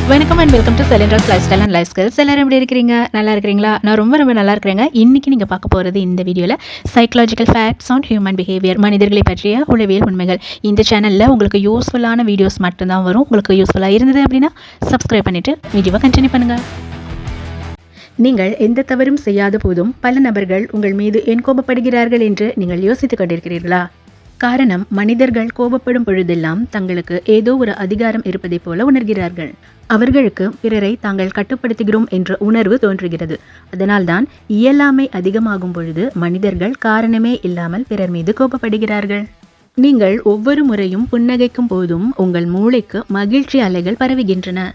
வணக்கம் and welcome to செலிண்ட்ராஸ் lifestyle and life skills. எல்லாரும் எப்படி இருக்கிறீங்க? நல்லா இருக்கிறீங்களா? நான் ரொம்ப நல்லா இருக்கிறேங்க. இன்றைக்கி நீங்கள் பார்க்க போகிறது இந்த வீடியோவில் psychological facts on human behaviour, மனிதர்களை பற்றிய உளவியல் உண்மைகள். இந்த சேனலில் உங்களுக்கு யூஸ்ஃபுல்லான வீடியோஸ் மட்டும்தான் வரும். உங்களுக்கு யூஸ்ஃபுல்லாக இருந்தது அப்படின்னா சப்ஸ்கிரைப் பண்ணிவிட்டு வீடியோவை கண்டினியூ பண்ணுங்கள். நீங்கள் எந்த தவறும் செய்யாத போதும் பல நபர்கள் உங்கள் மீது ஏன் கோபப்படுகிறார்கள் என்று நீங்கள் யோசித்துக் கொண்டிருக்கிறீர்களா? காரணம், மனிதர்கள் கோபப்படும் பொழுதெல்லாம் தங்களுக்கு ஏதோ ஒரு அதிகாரம் இருப்பதை போல உணர்கிறார்கள். அவர்களுக்கு பிறரை தாங்கள் கட்டுப்படுத்துகிறோம் என்ற உணர்வு தோன்றுகிறது. அதனால்தான் இயலாமை அதிகமாகும் பொழுது மனிதர்கள் காரணமே இல்லாமல் பிறர் மீது கோபப்படுகிறார்கள். நீங்கள் ஒவ்வொரு முறையும் புன்னகைக்கும் போதும் உங்கள் மூளைக்கு மகிழ்ச்சி அலைகள் பரவுகின்றன.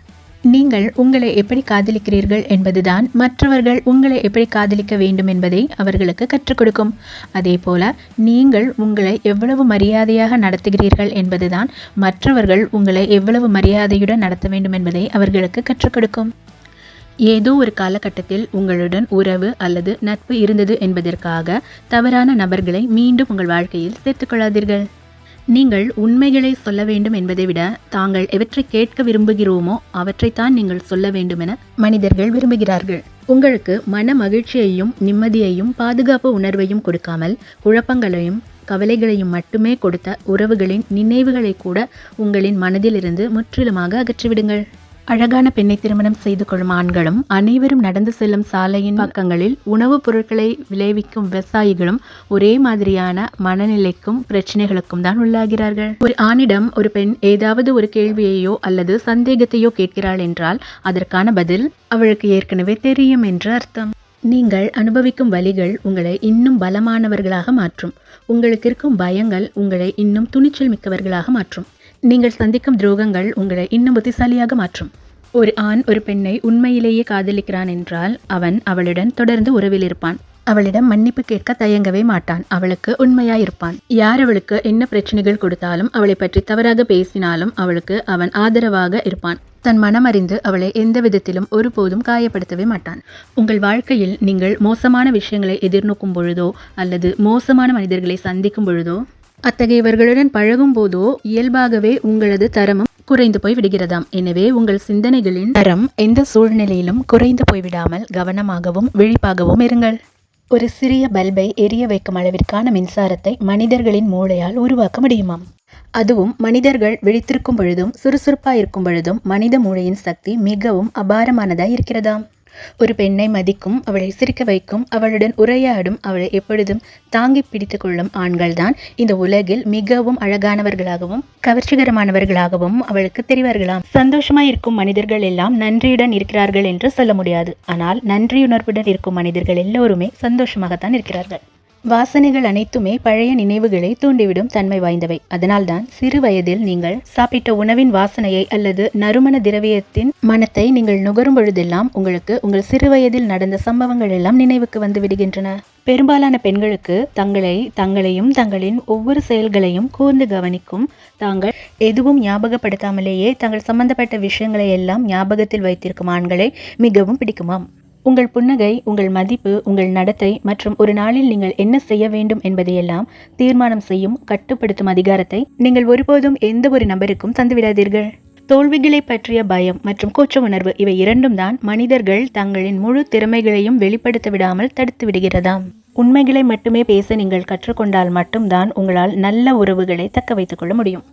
நீங்கள் உங்களை எப்படி காதலிக்கிறீர்கள் என்பதுதான் மற்றவர்கள் உங்களை எப்படி காதலிக்க வேண்டும் என்பதை அவர்களுக்கு கற்றுக் கொடுக்கும். அதே போல நீங்கள் உங்களை எவ்வளவு மரியாதையாக நடத்துகிறீர்கள் என்பதுதான் மற்றவர்கள் உங்களை எவ்வளவு மரியாதையுடன் நடத்த வேண்டும் என்பதை அவர்களுக்கு கற்றுக் கொடுக்கும். ஏதோ ஒரு காலகட்டத்தில் உங்களுடன் உறவு அல்லது நட்பு இருந்தது என்பதற்காக தவறான நபர்களை மீண்டும் உங்கள் வாழ்க்கையில் சேர்த்துக்கொள்ளாதீர்கள். நீங்கள் உண்மைகளை சொல்ல வேண்டும் என்பதை விட தாங்கள் எவற்றை கேட்க விரும்புகிறோமோ அவற்றைத்தான் நீங்கள் சொல்ல வேண்டும் என மனிதர்கள் விரும்புகிறார்கள். உங்களுக்கு மன மகிழ்ச்சியையும் நிம்மதியையும் பாதுகாப்பு உணர்வையும் கொடுக்காமல் குழப்பங்களையும் கவலைகளையும் மட்டுமே கொடுத்த உறவுகளின் நினைவுகளை கூட உங்களின் மனதிலிருந்து முற்றிலுமாக அகற்றிவிடுங்கள். அழகான பெண்ணை திருமணம் செய்து கொள்ளும் ஆண்களும் அனைவரும் நடந்து செல்லும் சாலையின் பக்கங்களில் உணவுப் பொருட்களை விளைவிக்கும் விவசாயிகளும் ஒரே மாதிரியான மனநிலைக்கும் பிரச்சனைகளுக்கும் தான் உள்ளாகிறார்கள். ஒரு ஆணிடம் ஒரு பெண் ஏதாவது ஒரு கேள்வியையோ அல்லது சந்தேகத்தையோ கேட்கிறாள் என்றால் அதற்கான பதில் அவளுக்கு ஏற்கனவே தெரியும் என்று அர்த்தம். நீங்கள் அனுபவிக்கும் வலிகள் உங்களை இன்னும் பலமானவர்களாக மாற்றும். உங்களுக்கு இருக்கும் பயங்கள் உங்களை இன்னும் துணிச்சல் மிக்கவர்களாக மாற்றும். நீங்கள் சந்திக்கும் துரோகங்கள் உங்களை இன்னும் புத்திசாலியாக மாற்றும். ஒரு ஆண் ஒரு பெண்ணை உண்மையிலேயே காதலிக்கிறான் என்றால் அவன் அவளுடன் தொடர்ந்து உறவில் இருப்பான். அவளிடம் மன்னிப்பு கேட்க தயங்கவே மாட்டான். அவளுக்கு உண்மையாயிருப்பான். யார் அவளுக்கு என்ன பிரச்சனைகள் கொடுத்தாலும் அவளை பற்றி தவறாக பேசினாலும் அவளுக்கு அவன் ஆதரவாக இருப்பான். தன் மனமறிந்து அவளை எந்த விதத்திலும் ஒருபோதும் காயப்படுத்தவே மாட்டான். உங்கள் வாழ்க்கையில் நீங்கள் மோசமான விஷயங்களை எதிர்நோக்கும் பொழுதோ அல்லது மோசமான மனிதர்களை சந்திக்கும் பொழுதோ அத்தகையவர்களுடன் பழகும் போதோ இயல்பாகவே உங்களது தரமும் குறைந்து போய் விடுகிறதாம். எனவே உங்கள் சிந்தனைகளின் தரம் எந்த சூழ்நிலையிலும் குறைந்து போய்விடாமல் கவனமாகவும் விழிப்பாகவும் இருங்கள். ஒரு சிறிய பல்பை எரிய வைக்கும் அளவிற்கான மின்சாரத்தை மனிதர்களின் மூளையால் உருவாக்க முடியுமாம். அதுவும் மனிதர்கள் விழித்திருக்கும் பொழுதும் சுறுசுறுப்பாக இருக்கும் பொழுதும் மனித மூளையின் சக்தி மிகவும் அபாரமானதாய் இருக்கிறதாம். ஒரு பெண்ணை மதிக்கும், அவளை சிரிக்க வைக்கும், அவளுடன் உரையாடும், அவளை எப்பொழுதும் தாங்கி பிடித்து கொள்ளும் ஆண்கள்தான் இந்த உலகில் மிகவும் அழகானவர்களாகவும் கவர்ச்சிகரமானவர்களாகவும் அவளுக்கு தெரிவார்களாம். சந்தோஷமாய் இருக்கும் மனிதர்கள் எல்லாம் நன்றியுடன் இருக்கிறார்கள் என்று சொல்ல முடியாது. ஆனால் நன்றியுணர்வுடன் இருக்கும் மனிதர்கள் எல்லோருமே சந்தோஷமாகத்தான் இருக்கிறார்கள். வாசனைகள் அனைத்துமே பழைய நினைவுகளை தூண்டிவிடும் தன்மை வாய்ந்தவை. அதனால்தான் சிறு வயதில் நீங்கள் சாப்பிட்ட உணவின் வாசனையை அல்லது நறுமண திரவியத்தின் மனத்தை நீங்கள் நுகரும் பொழுதெல்லாம் உங்களுக்கு உங்கள் சிறு வயதில் நடந்த சம்பவங்கள் எல்லாம் நினைவுக்கு வந்து விடுகின்றன. பெரும்பாலான பெண்களுக்கு தங்களையும் தங்களின் ஒவ்வொரு செயல்களையும் கூர்ந்து கவனிக்கும், தாங்கள் எதுவும் ஞாபகப்படுத்தாமலேயே தங்கள் சம்பந்தப்பட்ட விஷயங்களை எல்லாம் ஞாபகத்தில் வைத்திருக்கும் ஆண்களை மிகவும் பிடிக்குமாம். உங்கள் புன்னகை, உங்கள் மதிப்பு, உங்கள் நடத்தை மற்றும் ஒரு நாளில் நீங்கள் என்ன செய்ய வேண்டும் என்பதையெல்லாம் தீர்மானம் செய்யும் கட்டுப்படுத்தும் அதிகாரத்தை நீங்கள் ஒருபோதும் எந்த ஒரு நபருக்கும் தந்துவிடாதீர்கள். தோல்விகளை பற்றிய பயம் மற்றும் கூச்ச உணர்வு இவை இரண்டும் தான் மனிதர்கள் தங்களின் முழு திறமைகளையும் வெளிப்படுத்த விடாமல் தடுத்து விடுகிறதாம். உண்மைகளை மட்டுமே பேச நீங்கள் கற்றுக்கொண்டால் மட்டும்தான் உங்களால் நல்ல உறவுகளை தக்க வைத்துக் கொள்ள முடியும்.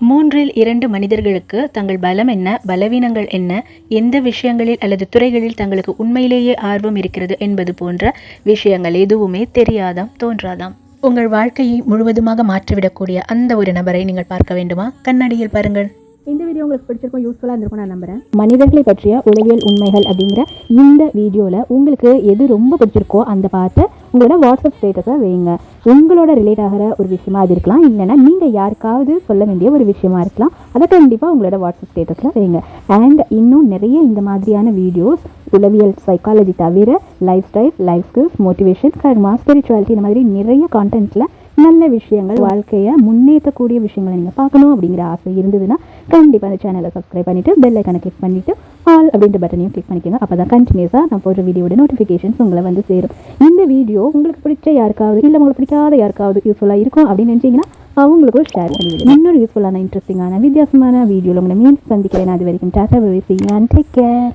3 மனிதர்களுக்கு தங்கள் பலம் என்ன, பலவீனங்கள் என்ன, எந்த விஷயங்களில் அல்லது துறைகளில் தங்களுக்கு உண்மையிலேயே ஆர்வம் இருக்கிறது என்பது போன்ற விஷயங்கள் எதுவுமே தெரியாதாம், தோன்றாதாம். உங்கள் வாழ்க்கையை முழுவதுமாக மாற்றிவிடக்கூடிய அந்த ஒரு நபரை நீங்கள் பார்க்க வேண்டுமா? கண்ணாடியில் பாருங்கள். இந்த வீடியோ உங்களுக்கு பிடிச்சிருக்கும், யூஸ்ஃபுல்லாக இருந்திருக்கும் நான் நம்புகிறேன். மனிதர்களை பற்றிய உளவியல் உண்மைகள் அப்படிங்கிற இந்த வீடியோவில் உங்களுக்கு எது ரொம்ப பிடிச்சிருக்கோ அந்த பார்த்து உங்களோட வாட்ஸ்அப் ஸ்டேட்டஸை வைங்க. உங்களோட ரிலேட் ஆகிற ஒரு விஷயமா அது இருக்கலாம், இல்லைன்னா நீங்கள் யாருக்காவது சொல்ல வேண்டிய ஒரு விஷயமா இருக்கலாம். அதை கண்டிப்பாக உங்களோட வாட்ஸ்அப் ஸ்டேட்டஸில் வைங்க. அண்ட் இன்னும் நிறைய இந்த மாதிரியான வீடியோஸ் உளவியல், சைக்காலஜி தவிர lifestyle, life skills, motivation, karma, spirituality இந்த மாதிரி நிறைய கான்டென்ட்ஸில் நல்ல விஷயங்கள், வாழ்க்கையை முன்னேற்றக்கூடிய விஷயங்களை நீங்கள் பார்க்கணும் அப்படிங்கிற ஆசை இருந்ததுன்னா கண்டிப்பாக அந்த சேனலை சப்ஸ்கிரைப் பண்ணிவிட்டு பெல் ஐக்கானை கிளிக் பண்ணிவிட்டு ஆல் அப்படின்ற பட்டனையும் கிளிக் பண்ணிக்கோங்க. அப்போ தான் கண்டினியூஸாக நான் போடுற வீடியோட நோட்டிஃபிகேஷன்ஸ் உங்களை வந்து சேரும். இந்த வீடியோ உங்களுக்கு பிடிச்ச யாருக்காவது இல்லை உங்களுக்கு பிடிக்காத யாருக்காவது யூஸ்ஃபுல்லாக இருக்கும் அப்படின்னு நினச்சிங்கன்னா அவங்களுக்கும் ஷேர் பண்ணிவிடுங்க. இன்னொரு யூஸ்ஃபுல்லான இன்ட்ரெஸ்டிங்கான வித்தியாசமான வீடியோவில் உங்களை மீண்டும் சந்திக்கிறேன். அது வரைக்கும் tata bye bye, see you and take care.